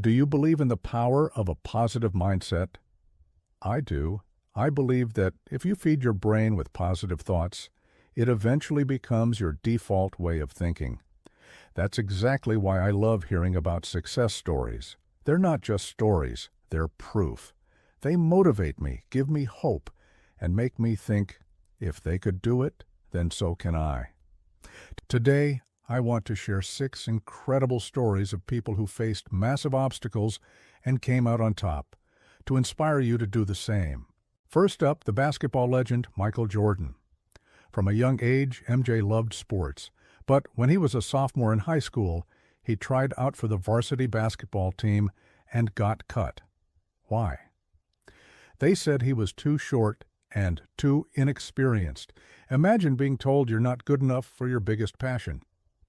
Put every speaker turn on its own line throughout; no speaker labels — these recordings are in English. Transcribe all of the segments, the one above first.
Do you believe in the power of a positive mindset? I do. I believe that if you feed your brain with positive thoughts, it eventually becomes your default way of thinking. That's exactly why I love hearing about success stories. They're not just stories, they're proof. They motivate me, give me hope, and make me think, if they could do it, then so can I. Today, I want to share 6 incredible stories of people who faced massive obstacles and came out on top, to inspire you to do the same. First up, the basketball legend Michael Jordan. From a young age, MJ loved sports, but when he was a sophomore in high school, he tried out for the varsity basketball team and got cut. Why? They said he was too short and too inexperienced. Imagine being told you're not good enough for your biggest passion.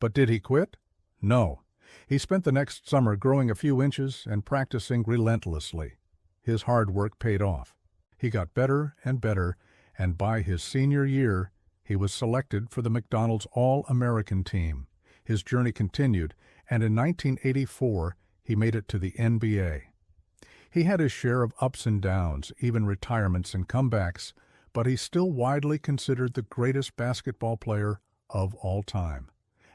But did he quit? No. He spent the next summer growing a few inches and practicing relentlessly. His hard work paid off. He got better and better, and by his senior year, he was selected for the McDonald's All-American team. His journey continued, and in 1984, he made it to the NBA. He had his share of ups and downs, even retirements and comebacks, but he's still widely considered the greatest basketball player of all time.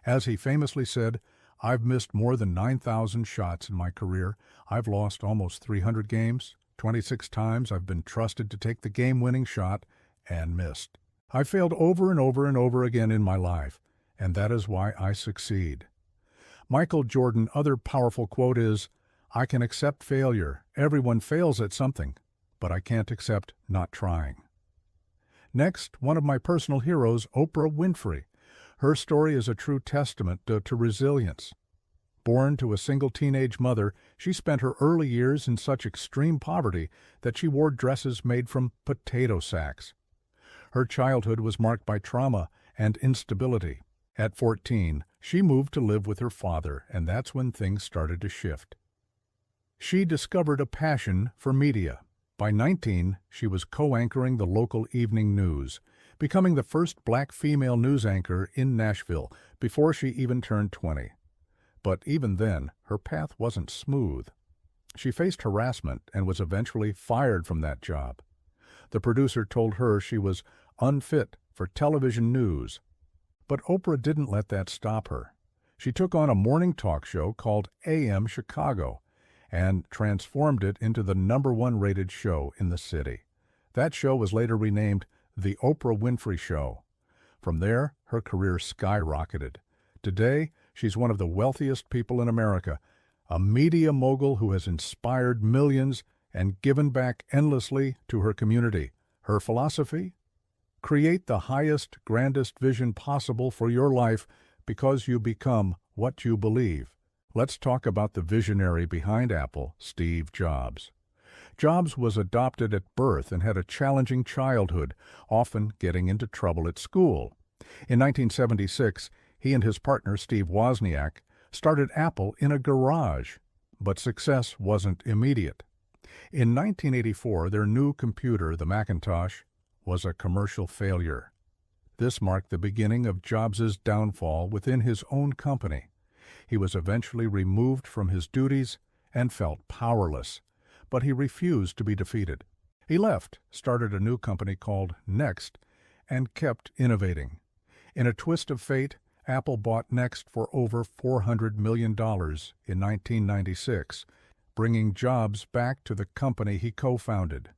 As he famously said, "I've missed more than 9,000 shots in my career. I've lost almost 300 games. 26 times I've been trusted to take the game-winning shot and missed. I've failed over and over and over again in my life, and that is why I succeed." Michael Jordan's other powerful quote is, "I can accept failure. Everyone fails at something, but I can't accept not trying." Next, one of my personal heroes, Oprah Winfrey. Her story is a true testament to resilience. Born to a single teenage mother, she spent her early years in such extreme poverty that she wore dresses made from potato sacks. Her childhood was marked by trauma and instability. At 14, she moved to live with her father, and that's when things started to shift. She discovered a passion for media. By 19, she was co-anchoring the local evening news, becoming the first black female news anchor in Nashville before she even turned 20. But even then, her path wasn't smooth. She faced harassment and was eventually fired from that job. The producer told her she was unfit for television news. But Oprah didn't let that stop her. She took on a morning talk show called AM Chicago and transformed it into the #1 rated show in the city. That show was later renamed The Oprah Winfrey Show. From there, her career skyrocketed. Today, she's one of the wealthiest people in America, a media mogul who has inspired millions and given back endlessly to her community. Her philosophy? Create the highest, grandest vision possible for your life because you become what you believe. Let's talk about the visionary behind Apple, Steve Jobs. Jobs was adopted at birth and had a challenging childhood, often getting into trouble at school. In 1976, he and his partner, Steve Wozniak, started Apple in a garage, but success wasn't immediate. In 1984, their new computer, the Macintosh, was a commercial failure. This marked the beginning of Jobs' downfall within his own company. He was eventually removed from his duties and felt powerless, but he refused to be defeated. He left, started a new company called Next, and kept innovating. In a twist of fate, Apple bought Next for over $400 million in 1996, bringing Jobs back to the company he co-founded.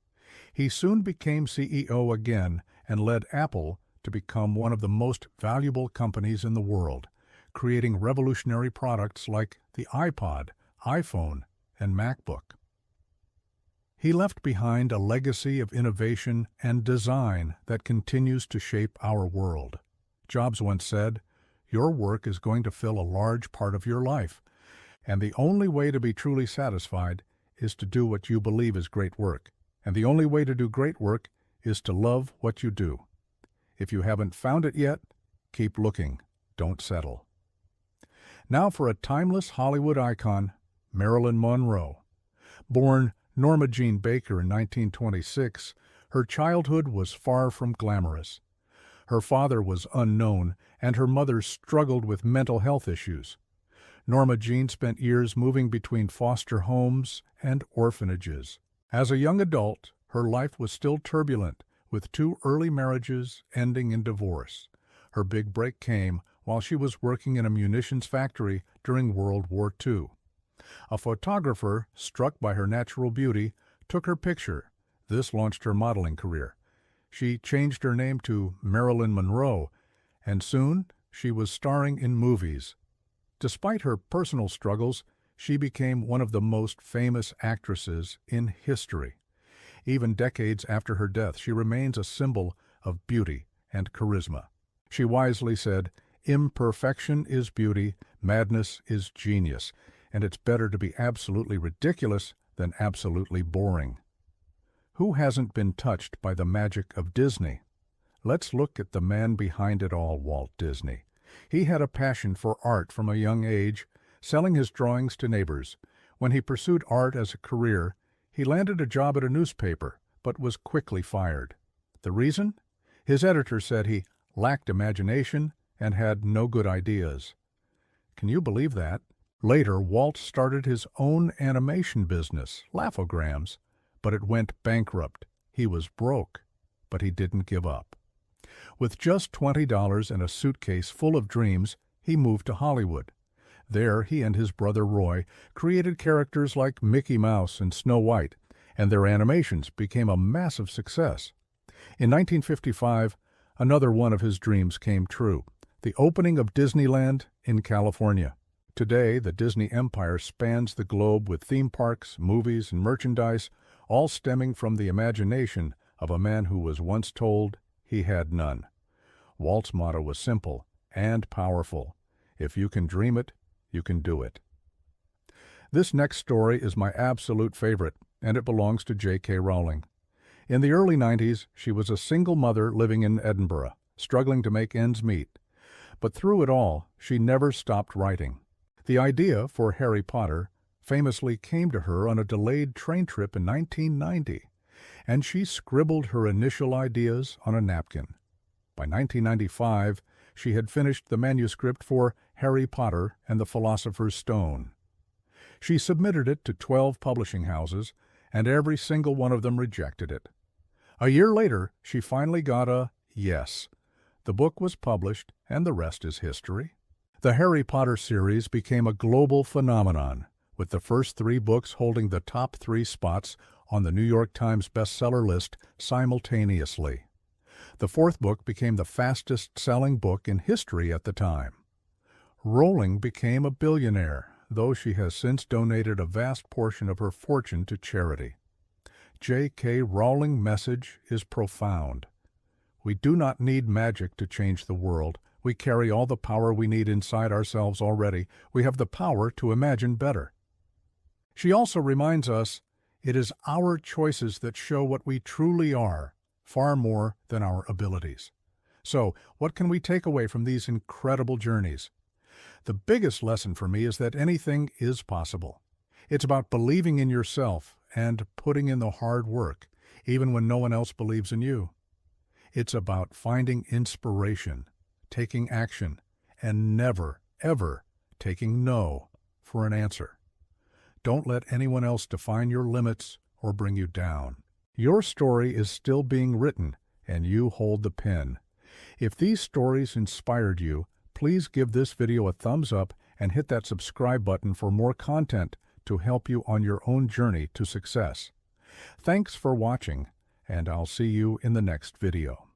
He soon became CEO again and led Apple to become one of the most valuable companies in the world, creating revolutionary products like the iPod, iPhone, and MacBook. He left behind a legacy of innovation and design that continues to shape our world. Jobs once said, "Your work is going to fill a large part of your life, and the only way to be truly satisfied is to do what you believe is great work. And the only way to do great work is to love what you do. If you haven't found it yet, keep looking. Don't settle." Now for a timeless Hollywood icon, Marilyn Monroe. Born Norma Jean Baker in 1926, her childhood was far from glamorous. Her father was unknown, and her mother struggled with mental health issues. Norma Jean spent years moving between foster homes and orphanages. As a young adult, her life was still turbulent, with 2 early marriages ending in divorce. Her big break came while she was working in a munitions factory during World War II. A photographer, struck by her natural beauty, took her picture. This launched her modeling career. She changed her name to Marilyn Monroe, and soon she was starring in movies. Despite her personal struggles, she became one of the most famous actresses in history. Even decades after her death, she remains a symbol of beauty and charisma. She wisely said, "Imperfection is beauty, madness is genius, and it's better to be absolutely ridiculous than absolutely boring." Who hasn't been touched by the magic of Disney? Let's look at the man behind it all, Walt Disney. He had a passion for art from a young age, selling his drawings to neighbors. When he pursued art as a career, he landed a job at a newspaper, but was quickly fired. The reason? His editor said he lacked imagination and had no good ideas. Can you believe that? Later, Walt started his own animation business, Laugh-O-Grams, but it went bankrupt. He was broke, but he didn't give up. With just $20 and a suitcase full of dreams, he moved to Hollywood. There, he and his brother Roy created characters like Mickey Mouse and Snow White, and their animations became a massive success. In 1955, another one of his dreams came true, the opening of Disneyland in California. Today, the Disney empire spans the globe with theme parks, movies, and merchandise, all stemming from the imagination of a man who was once told he had none. Walt's motto was simple and powerful. If you can dream it, you can do it. This next story is my absolute favorite, and it belongs to J.K. Rowling. In the early 90s, she was a single mother living in Edinburgh, struggling to make ends meet. But through it all, she never stopped writing. The idea for Harry Potter famously came to her on a delayed train trip in 1990, and she scribbled her initial ideas on a napkin. By 1995, she had finished the manuscript for Harry Potter and the Philosopher's Stone. She submitted it to 12 publishing houses, and every single one of them rejected it. A year later, she finally got a yes. The book was published, and the rest is history. The Harry Potter series became a global phenomenon, with the first 3 books holding the top 3 spots on the New York Times bestseller list simultaneously. The 4th book became the fastest-selling book in history at the time. Rowling became a billionaire, though she has since donated a vast portion of her fortune to charity. J.K. Rowling's message is profound. We do not need magic to change the world. We carry all the power we need inside ourselves already. We have the power to imagine better. She also reminds us it is our choices that show what we truly are, far more than our abilities. So, what can we take away from these incredible journeys? The biggest lesson for me is that anything is possible. It's about believing in yourself and putting in the hard work, even when no one else believes in you. It's about finding inspiration, taking action, and never, ever taking no for an answer. Don't let anyone else define your limits or bring you down. Your story is still being written, and you hold the pen. If these stories inspired you, please give this video a thumbs up and hit that subscribe button for more content to help you on your own journey to success. Thanks for watching, and I'll see you in the next video.